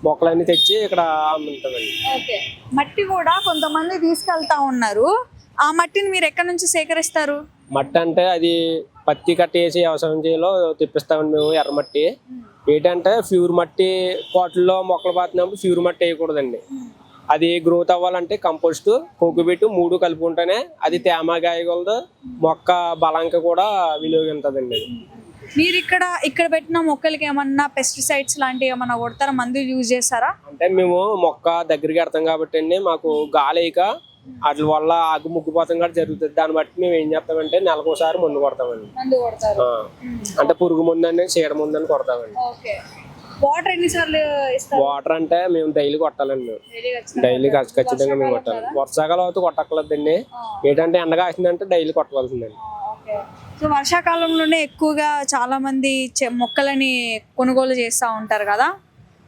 మొక్కలన్నీ తెచ్చి ఇక్కడ అమ్ముతామండి. మట్టి కూడా కొంతమంది తీసుకెళ్తా ఉన్నారు. ఆ మట్టిని మీరు ఎక్కడి నుంచి సేకరిస్తారు? మట్టి అంటే అది పత్తి కట్టేసి వ్యవసాయం చేయాలో తెప్పిస్తామండి మేము. ఎర్రమట్టి ఏంటంటే ప్యూర్ మట్టి, కోటల్లో మొక్కలు పాతినప్పుడు ప్యూర్ మట్టి వేయకూడదండి. అది గ్రోత్ అవ్వాలంటే కంపోస్ట్, కోకోబిట్ 3 కలుపుకుంటేనే అది తేమ గాయగలదు, మొక్క బలంగా కూడా వినియోగించదండి. మీరు ఇక్కడ పెట్టిన మొక్కలకి ఏమన్నా పెస్టిసైడ్స్ లాంటివి ఏమన్నా కొడతారా, మందులు యూజ్ చేస్తారా? అంటే మేము మొక్క దగ్గరికి పెడతాం కాబట్టి అండి, మాకు గాలేక వాటి వల్ల ఆకు ముగ్గుపోతాం కూడా జరుగుతుంది. దాన్ని బట్టి మేము ఏం చేస్తామంటే నెలకోసారి మందు కొడతామండి. అంటే పురుగు ముందు అని, చీడ ముందు అని కొడతామండి. వాటర్ అంటే మేము డైలీ కొట్టాలండి. డైలీ ఖచ్చితంగా మేము కొట్టాలి. వర్షాకాలం అయితే కొట్టక్కర్లేదండి. ఏంటంటే ఎండగా వచ్చిందంటే డైలీ కొట్టవలసిందండి. సో వర్షాకాలంలోనే ఎక్కువగా చాలా మంది మొక్కలని కొనుగోలు చేస్తూ ఉంటారు కదా.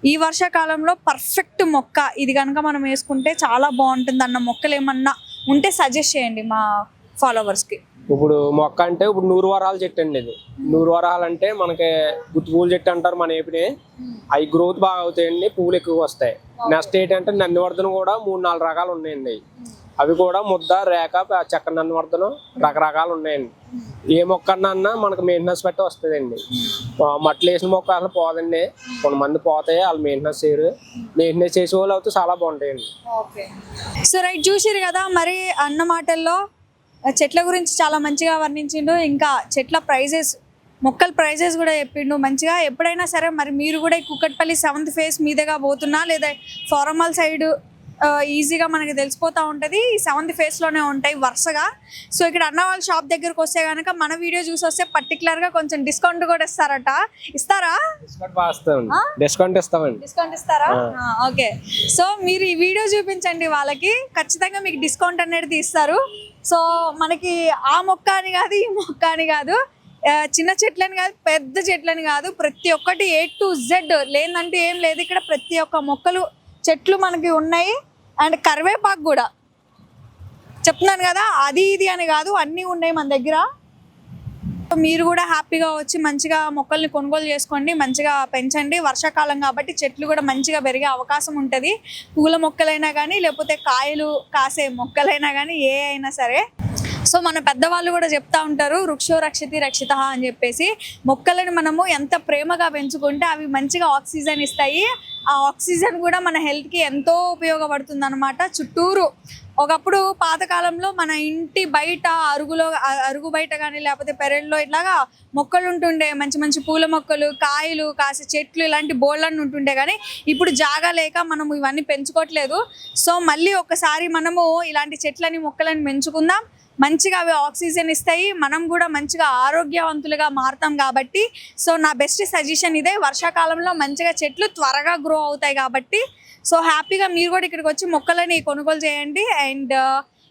ఈ వర్షాకాలంలో పర్ఫెక్ట్ మొక్క ఇది కనుక మనం వేసుకుంటే చాలా బాగుంటుంది అన్న మొక్కలు ఏమన్నా ఉంటే సజెస్ట్ చేయండి మా ఫాలోవర్స్కి. ఇప్పుడు మొక్క అంటే ఇప్పుడు 100 వరాల చెట్టు అండి. ఇది 100 వరాలు అంటే మనకి గుత్తి పూల చెట్టు అంటారు మన ఏపీ. అవి గ్రోత్ బాగా అవుతాయండి, పువ్వులు ఎక్కువ వస్తాయి. నెక్స్ట్ ఏంటంటే నందివర్ధనం కూడా 3-4 రకాలు ఉన్నాయండి. అవి కూడా ముద్ద, రేఖ, చక్క నందివర్ధనం రకరకాలు ఉన్నాయండి. ఏ మొక్క అన్నా మనకు మెయింటెనెన్స్ బట్టి వస్తుందండి. మట్లు వేసిన మొక్క అసలు పోదండి. కొంతమంది పోతాయి, వాళ్ళు మెయింటెనెన్స్ చేయరు. మెయింటెనెన్స్ చేసే వాళ్ళు అయితే చాలా బాగుంటాయండి. సో రైట్, చూసిరు కదా మరి అన్న మాటల్లో చెట్ల గురించి చాలా మంచిగా వర్ణించిండు. ఇంకా చెట్ల ప్రైజెస్, మొక్కల ప్రైజెస్ కూడా చెప్పిండు మంచిగా. ఎప్పుడైనా సరే మరి మీరు కూడా ఈ కుక్కట్పల్లి 7th ఫేజ్ మీదగా పోతున్నా లేదా ఫారమాల్ సైడ్ ఈజీగా మనకి తెలిసిపోతూ ఉంటుంది. ఈ 7th ఫేజ్లోనే ఉంటాయి వరుసగా. సో ఇక్కడ అన్న వాళ్ళ షాప్ దగ్గరకు వస్తే కనుక మన వీడియో చూసి వస్తే పర్టికులర్గా కొంచెం డిస్కౌంట్ కూడా ఇస్తారట. ఇస్తారా? డిస్కౌంట్ ఇస్తారా? ఓకే. సో మీరు ఈ వీడియో చూపించండి వాళ్ళకి, ఖచ్చితంగా మీకు డిస్కౌంట్ అనేది ఇస్తారు. సో మనకి ఆ మొక్క అని కాదు, ఈ మొక్క అని కాదు, చిన్న చెట్లని కాదు, పెద్ద చెట్లని కాదు, ప్రతి ఒక్కటి A to Z లేదంటే ఏం లేదు ఇక్కడ. ప్రతి ఒక్క మొక్కలు చెట్లు మనకి ఉన్నాయి. అండ్ కరివేపాకు కూడా చెప్తున్నాను కదా, అది ఇది అని కాదు, అన్నీ ఉన్నాయి మన దగ్గర. మీరు కూడా హ్యాపీగా వచ్చి మంచిగా మొక్కల్ని కొనుగోలు చేసుకోండి, మంచిగా పెంచండి. వర్షాకాలం కాబట్టి చెట్లు కూడా మంచిగా పెరిగే అవకాశం ఉంటుంది. పూల మొక్కలైనా కానీ లేకపోతే కాయలు కాసే మొక్కలైనా కానీ ఏ అయినా సరే. సో మన పెద్దవాళ్ళు కూడా చెప్తా ఉంటారు, వృక్షో రక్షితి రక్షిత అని చెప్పేసి. మొక్కలను మనము ఎంత ప్రేమగా పెంచుకుంటే అవి మంచిగా ఆక్సిజన్ ఇస్తాయి. ఆ ఆక్సిజన్ కూడా మన హెల్త్కి ఎంతో ఉపయోగపడుతుంది అనమాట. చుట్టూరు ఒకప్పుడు పాతకాలంలో మన ఇంటి బయట అరుగు బయట కానీ లేకపోతే పెరట్లో ఇట్లాగా మొక్కలు ఉంటుండే, మంచి మంచి పూల మొక్కలు, కాయలు కాసే చెట్లు, ఇలాంటి బోళ్ళని ఉంటుండే. కానీ ఇప్పుడు జాగా లేక మనము ఇవన్నీ పెంచుకోవట్లేదు. సో మళ్ళీ ఒకసారి మనము ఇలాంటి చెట్లని మొక్కలని పెంచుకుందాం. మంచిగా అవి ఆక్సిజన్ ఇస్తాయి, మనం కూడా మంచిగా ఆరోగ్యవంతులుగా మారుతాం కాబట్టి. సో నా బెస్ట్ సజెషన్ ఇదే. వర్షాకాలంలో మంచిగా చెట్లు త్వరగా గ్రో అవుతాయి కాబట్టి సో హ్యాపీగా మీరు కూడా ఇక్కడికి వచ్చి మొక్కలని కొనుగోలు చేయండి. అండ్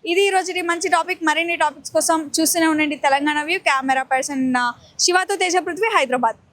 ఇది ఈరోజు మంచి టాపిక్. మరిన్ని టాపిక్స్ కోసం చూస్తూనే ఉండండి తెలంగాణ వ్యూ. కెమెరా పర్సన్ శివాతో తేజ పృథ్వీ, హైదరాబాద్.